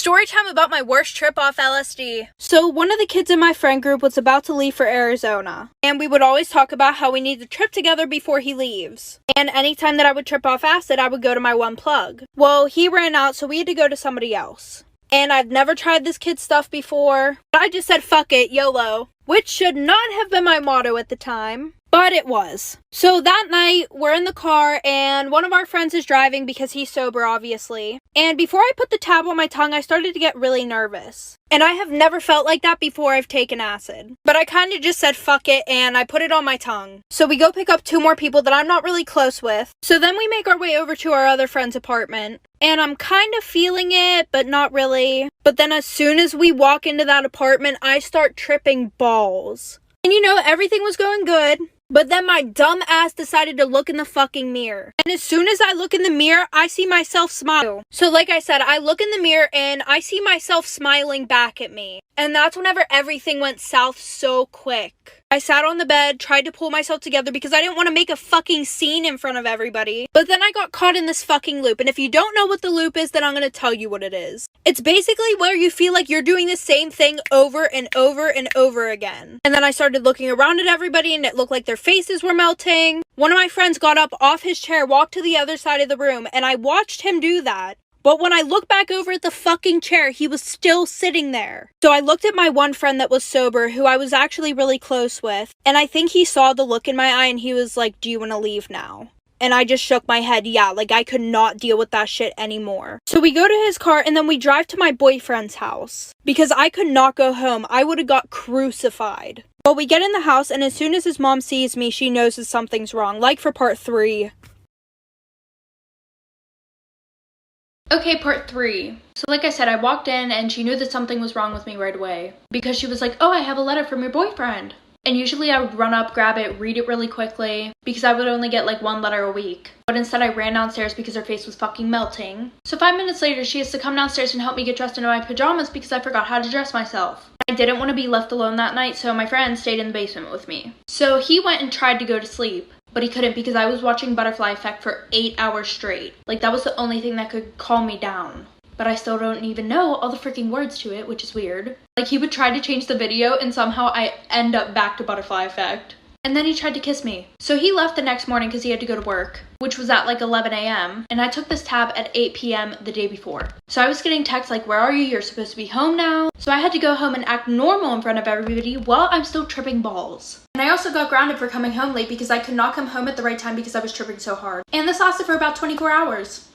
Story time about my worst trip off LSD. So one of the kids in my friend group was about to leave for Arizona, and we would always talk about how we need to trip together before he leaves. And anytime that I would trip off acid, I would go to my one plug. Well, he ran out, so we had to go to somebody else. And I've never tried this kid's stuff before, but I just said fuck it, YOLO, which should not have been my motto at the time. But it was. So that night, we're in the car, and one of our friends is driving because he's sober, obviously. And before I put the tab on my tongue, I started to get really nervous. And I have never felt like that before I've taken acid. But I kind of just said fuck it, and I put it on my tongue. So we go pick up two more people that I'm not really close with. So then we make our way over to our other friend's apartment. And I'm kind of feeling it, but not really. But then as soon as we walk into that apartment, I start tripping balls. And you know, everything was going good. But then my dumb ass decided to look in the fucking mirror. And as soon as I look in the mirror, I see myself smile. So like I said, I look in the mirror and I see myself smiling back at me. And that's whenever everything went south so quick. I sat on the bed, tried to pull myself together because I didn't want to make a fucking scene in front of everybody. But then I got caught in this fucking loop. And if you don't know what the loop is, then I'm going to tell you what it is. It's basically where you feel like you're doing the same thing over and over and over again. And then I started looking around at everybody and it looked like their faces were melting. One of my friends got up off his chair, walked to the other side of the room, and I watched him do that. But when I looked back over at the fucking chair, he was still sitting there. So I looked at my one friend that was sober, who I was actually really close with, and I think he saw the look in my eye and he was like, "Do you want to leave now?" And I just shook my head, yeah, like I could not deal with that shit anymore. So we go to his car and then we drive to my boyfriend's house. Because I could not go home. I would have got crucified. Well, we get in the house and as soon as his mom sees me, she knows that something's wrong. Like for part 3. Okay, part 3. So like I said, I walked in and she knew that something was wrong with me right away. Because she was like, "Oh, I have a letter from your boyfriend." And usually I would run up, grab it, read it really quickly, because I would only get like one letter a week. But instead I ran downstairs because her face was fucking melting. So 5 minutes later, she has to come downstairs and help me get dressed into my pajamas because I forgot how to dress myself. I didn't want to be left alone that night, so my friend stayed in the basement with me. So he went and tried to go to sleep, but he couldn't because I was watching Butterfly Effect for 8 hours straight. Like that was the only thing that could calm me down. But I still don't even know all the freaking words to it, which is weird. Like he would try to change the video and somehow I end up back to Butterfly Effect. And then he tried to kiss me. So he left the next morning because he had to go to work, which was at like 11 a.m. And I took this tab at 8 p.m. the day before. So I was getting texts like, "Where are you? You're supposed to be home now." So I had to go home and act normal in front of everybody while I'm still tripping balls. And I also got grounded for coming home late because I could not come home at the right time because I was tripping so hard. And this lasted for about 24 hours.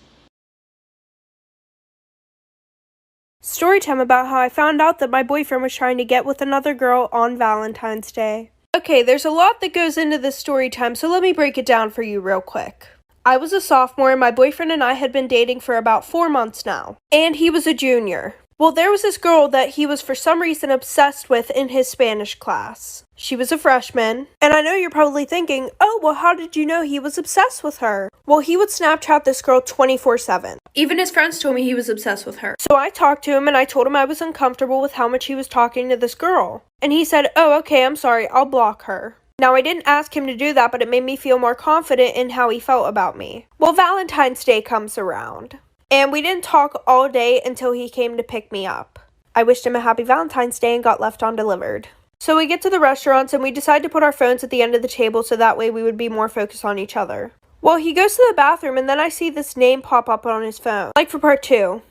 Story time about how I found out that my boyfriend was trying to get with another girl on Valentine's Day. Okay, there's a lot that goes into this story time, so let me break it down for you real quick. I was a sophomore and my boyfriend and I had been dating for about 4 months now. And he was a junior. Well, there was this girl that he was for some reason obsessed with in his Spanish class. She was a freshman, and I know you're probably thinking, "Oh, well, how did you know he was obsessed with her?" Well, he would Snapchat this girl 24/7. Even his friends told me he was obsessed with her. So I talked to him and I told him I was uncomfortable with how much he was talking to this girl. And he said, "Oh, okay, I'm sorry, I'll block her." Now, I didn't ask him to do that, but it made me feel more confident in how he felt about me. Well, Valentine's Day comes around. And we didn't talk all day until he came to pick me up. I wished him a happy Valentine's Day and got left undelivered. So we get to the restaurants and we decide to put our phones at the end of the table so that way we would be more focused on each other. Well, he goes to the bathroom and then I see this name pop up on his phone. Like for part 2.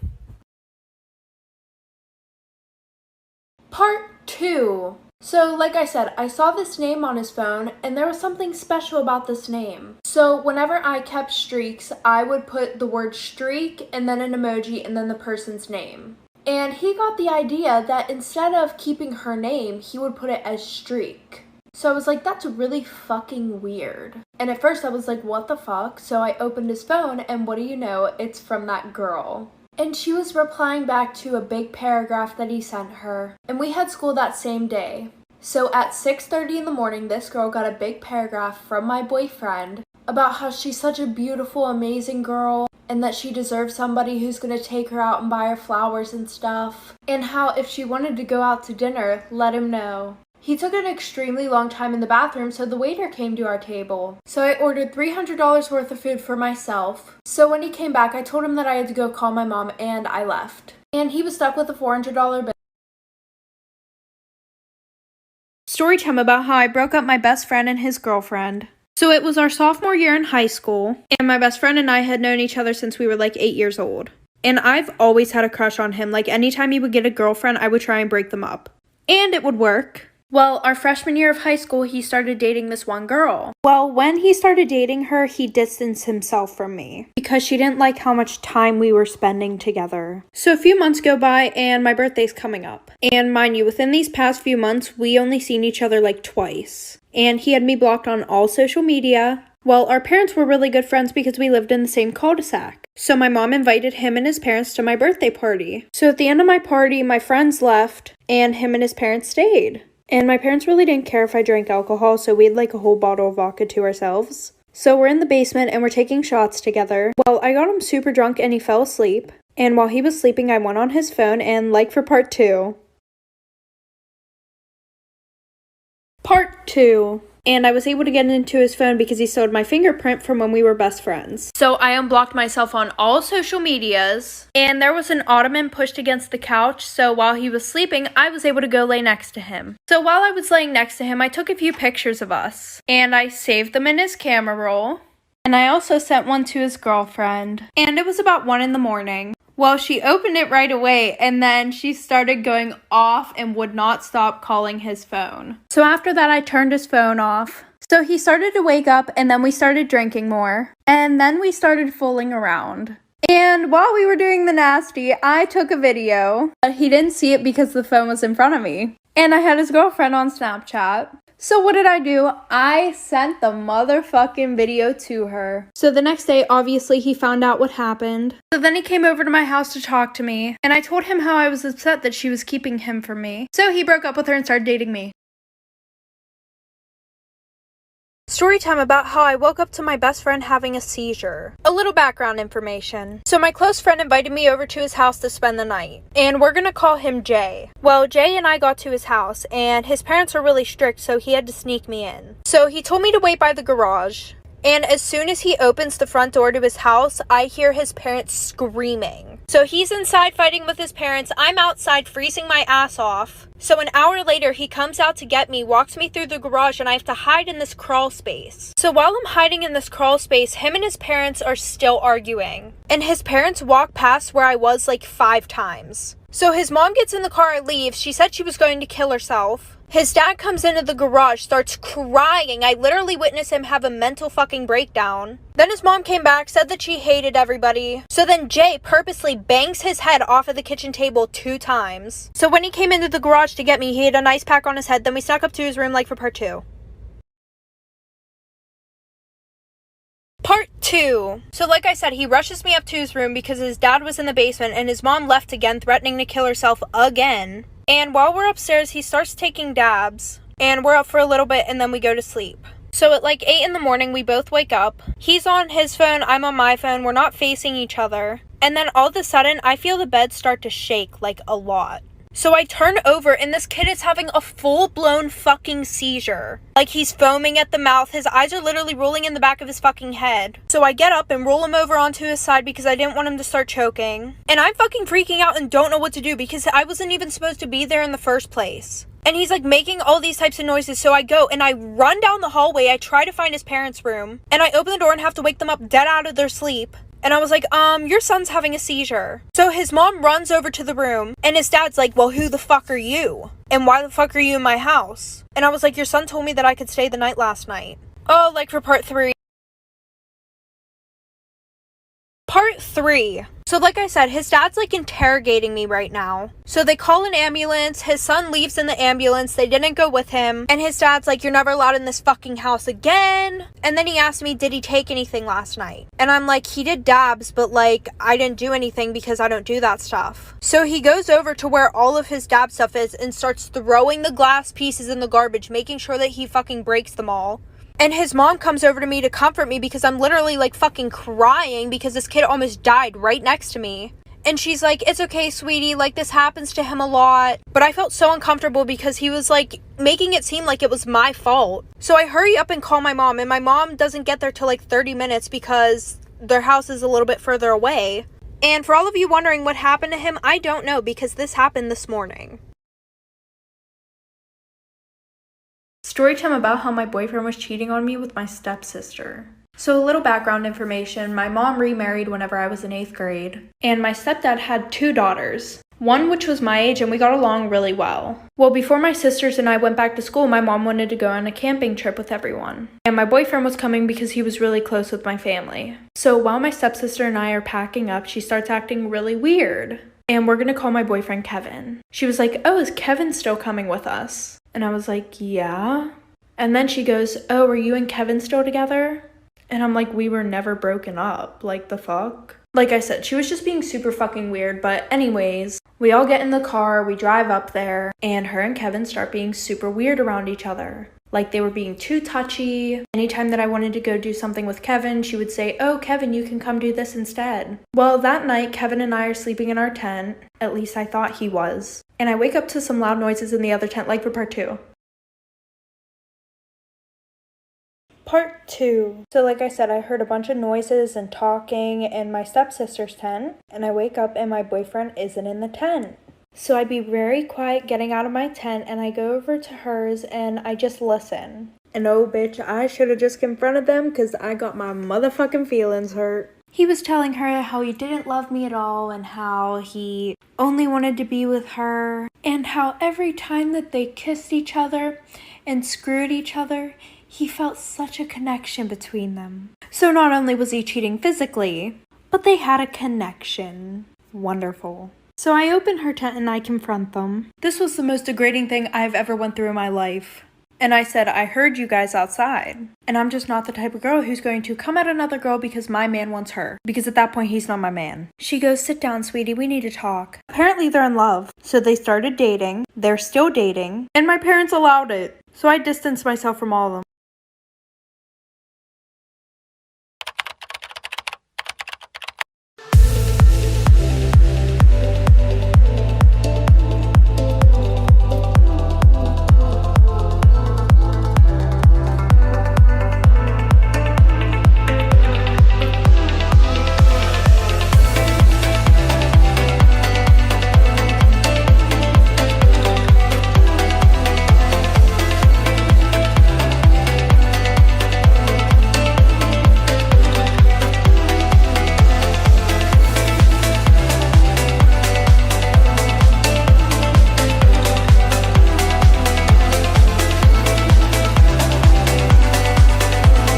Part 2. So, like I said, I saw this name on his phone, and there was something special about this name. So, whenever I kept streaks, I would put the word streak, and then an emoji, and then the person's name. And he got the idea that instead of keeping her name, he would put it as streak. So I was like, that's really fucking weird. And at first I was like, what the fuck? So I opened his phone, and what do you know? It's from that girl. And she was replying back to a big paragraph that he sent her. And we had school that same day. So at 6:30 in the morning, this girl got a big paragraph from my boyfriend about how she's such a beautiful, amazing girl and that she deserves somebody who's going to take her out and buy her flowers and stuff. And how if she wanted to go out to dinner, let him know. He took an extremely long time in the bathroom, so the waiter came to our table. So I ordered $300 worth of food for myself. So when he came back, I told him that I had to go call my mom, and I left. And he was stuck with a $400 bill. Story time about how I broke up my best friend and his girlfriend. So it was our sophomore year in high school, and my best friend and I had known each other since we were like 8 years old. And I've always had a crush on him. Like, anytime he would get a girlfriend, I would try and break them up. And it would work. Well, our freshman year of high school, he started dating this one girl. Well, when he started dating her, he distanced himself from me because she didn't like how much time we were spending together. So a few months go by and my birthday's coming up. And mind you, within these past few months, we only seen each other like twice. And he had me blocked on all social media. Well, our parents were really good friends because we lived in the same cul-de-sac. So my mom invited him and his parents to my birthday party. So at the end of my party, my friends left and him and his parents stayed. And my parents really didn't care if I drank alcohol, so we had like a whole bottle of vodka to ourselves. So we're in the basement and we're taking shots together. Well, I got him super drunk and he fell asleep. And while he was sleeping, I went on his phone and like for part 2. Part 2. And I was able to get into his phone because he stole my fingerprint from when we were best friends. So I unblocked myself on all social medias. And there was an ottoman pushed against the couch. So while he was sleeping, I was able to go lay next to him. So while I was laying next to him, I took a few pictures of us. And I saved them in his camera roll. And I also sent one to his girlfriend. And it was about 1 in the morning. Well, she opened it right away, and then she started going off and would not stop calling his phone. So after that, I turned his phone off. So he started to wake up, and then we started drinking more. And then we started fooling around. And while we were doing the nasty, I took a video. But he didn't see it because the phone was in front of me. And I had his girlfriend on Snapchat. So what did I do? I sent the motherfucking video to her. So the next day, obviously, he found out what happened. So then he came over to my house to talk to me. And I told him how I was upset that she was keeping him from me. So he broke up with her and started dating me. Story time about how I woke up to my best friend having a seizure. A little background information. So my close friend invited me over to his house to spend the night. And we're gonna call him Jay. Well, Jay and I got to his house, and his parents are really strict, so he had to sneak me in. So he told me to wait by the garage. And as soon as he opens the front door to his house, I hear his parents screaming. So he's inside fighting with his parents. I'm outside freezing my ass off. So an hour later, he comes out to get me, walks me through the garage, and I have to hide in this crawl space. So while I'm hiding in this crawl space, him and his parents are still arguing. And his parents walk past where I was like 5 times. So his mom gets in the car and leaves. She said she was going to kill herself. His dad comes into the garage, starts crying. I literally witnessed him have a mental fucking breakdown. Then his mom came back, said that she hated everybody. So then Jay purposely bangs his head off of the kitchen table 2 times. So when he came into the garage to get me, he had an ice pack on his head. Then we snuck up to his room like for part 2. Part 2. So like I said, he rushes me up to his room because his dad was in the basement and his mom left again, threatening to kill herself again. And while we're upstairs, he starts taking dabs. And we're up for a little bit and then we go to sleep. So at like 8 in the morning, we both wake up. He's on his phone, I'm on my phone. We're not facing each other. And then all of a sudden, I feel the bed start to shake like a lot. So I turn over and this kid is having a full-blown fucking seizure. Like he's foaming at the mouth. His eyes are literally rolling in the back of his fucking head. So I get up and roll him over onto his side because I didn't want him to start choking. And I'm fucking freaking out and don't know what to do because I wasn't even supposed to be there in the first place. And he's like making all these types of noises. So I go and I run down the hallway. I try to find his parents' room. And I open the door and have to wake them up dead out of their sleep. And I was like, your son's having a seizure. So his mom runs over to the room and his dad's like, well, who the fuck are you? And why the fuck are you in my house? And I was like, your son told me that I could stay the night last night. Oh, like for part 3. Part 3. So like I said, his dad's like interrogating me right now. So they call an ambulance. His son leaves in the ambulance. They didn't go with him. And his dad's like, you're never allowed in this fucking house again. And then he asked me, did he take anything last night? And I'm like, he did dabs, but like, I didn't do anything because I don't do that stuff. So he goes over to where all of his dab stuff is and starts throwing the glass pieces in the garbage, making sure that he fucking breaks them all. And his mom comes over to me to comfort me because I'm literally like fucking crying because this kid almost died right next to me. And she's like, it's okay, sweetie, like, this happens to him a lot. But I felt so uncomfortable because he was, like, making it seem like it was my fault. So I hurry up and call my mom, and my mom doesn't get there till, like, 30 minutes because their house is a little bit further away. And for all of you wondering what happened to him, I don't know because this happened this morning. Story time about how my boyfriend was cheating on me with my stepsister. So a little background information, my mom remarried whenever I was in 8th grade, and my stepdad had 2 daughters. One which was my age, and we got along really well. Well, before my sisters and I went back to school, my mom wanted to go on a camping trip with everyone. And my boyfriend was coming because he was really close with my family. So while my stepsister and I are packing up, she starts acting really weird. And we're gonna call my boyfriend Kevin. She was like, oh, is Kevin still coming with us? And I was like, yeah. And then she goes, oh, are you and Kevin still together? And I'm like, we were never broken up. Like, the fuck? Like I said, she was just being super fucking weird. But anyways, we all get in the car, we drive up there, and her and Kevin start being super weird around each other. Like, they were being too touchy. Anytime that I wanted to go do something with Kevin, she would say, oh, Kevin, you can come do this instead. Well, that night, Kevin and I are sleeping in our tent. At least I thought he was. And I wake up to some loud noises in the other tent, like for part 2. Part 2. So like I said, I heard a bunch of noises and talking in my stepsister's tent, and I wake up and my boyfriend isn't in the tent. So I'd be very quiet getting out of my tent, and I go over to hers and I just listen. And oh bitch, I should have just confronted them because I got my motherfucking feelings hurt. He was telling her how he didn't love me at all and how he only wanted to be with her, and how every time that they kissed each other and screwed each other, he felt such a connection between them. So not only was he cheating physically, but they had a connection. Wonderful. So I open her tent and I confront them. This was the most degrading thing I've ever went through in my life. And I said, I heard you guys outside. And I'm just not the type of girl who's going to come at another girl because my man wants her. Because at that point, he's not my man. She goes, sit down, sweetie, we need to talk. Apparently they're in love. So they started dating. They're still dating. And my parents allowed it. So I distanced myself from all of them.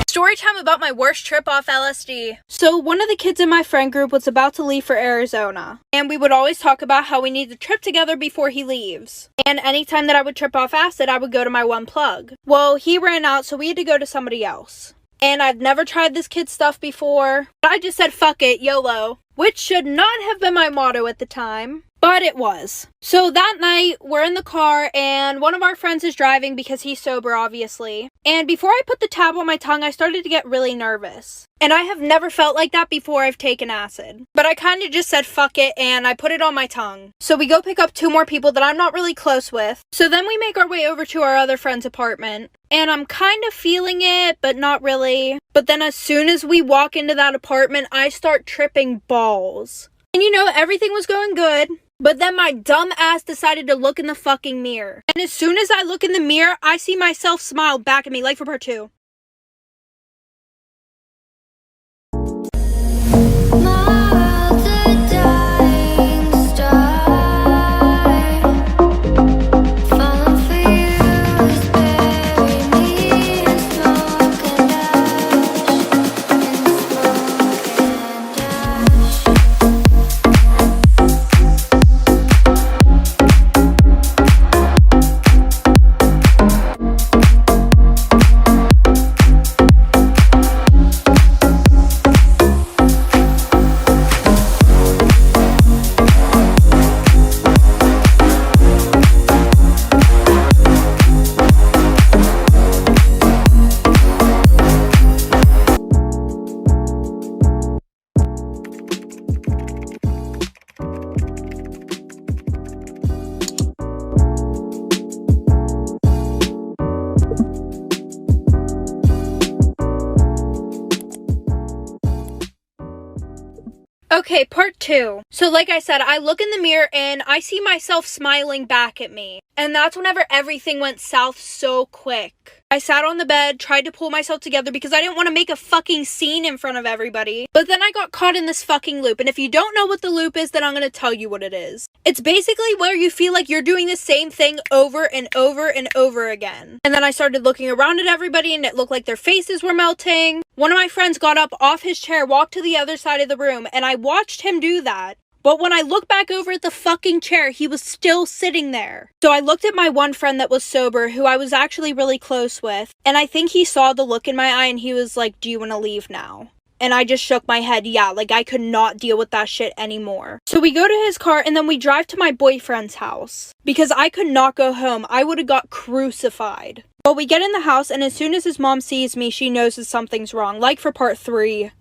Story time about my worst trip off LSD. So one of the kids in my friend group was about to leave for Arizona, and we would always talk about how we need to trip together before he leaves. And anytime that I would trip off acid, I would go to my one plug. Well, he ran out, so we had to go to somebody else. And I've never tried this kid's stuff before, but I just said fuck it, YOLO. Which should not have been my motto at the time, but it was. So that night, we're in the car, and one of our friends is driving because he's sober, obviously. And before I put the tab on my tongue, I started to get really nervous. And I have never felt like that before I've taken acid. But I kind of just said fuck it, and I put it on my tongue. So we go pick up 2 more people that I'm not really close with. So then we make our way over to our other friend's apartment. And I'm kind of feeling it, but not really. But then as soon as we walk into that apartment, I start tripping balls. And you know, everything was going good. But then my dumb ass decided to look in the fucking mirror. And as soon as I look in the mirror, I see myself smile back at me, like for part 2. Okay, part 2. So like I said, I look in the mirror and I see myself smiling back at me. And that's whenever everything went south so quick. I sat on the bed, tried to pull myself together because I didn't want to make a fucking scene in front of everybody. But then I got caught in this fucking loop. And if you don't know what the loop is, then I'm going to tell you what it is. It's basically where you feel like you're doing the same thing over and over and over again. And then I started looking around at everybody and it looked like their faces were melting. One of my friends got up off his chair, walked to the other side of the room, and I watched him do that. But when I looked back over at the fucking chair, he was still sitting there. So I looked at my one friend that was sober, who I was actually really close with, and I think he saw the look in my eye and he was like, "Do you want to leave now?" And I just shook my head, yeah, like I could not deal with that shit anymore. So we go to his car and then we drive to my boyfriend's house. Because I could not go home, I would have got crucified. Well, we get in the house and as soon as his mom sees me, she knows that something's wrong, like for part 3.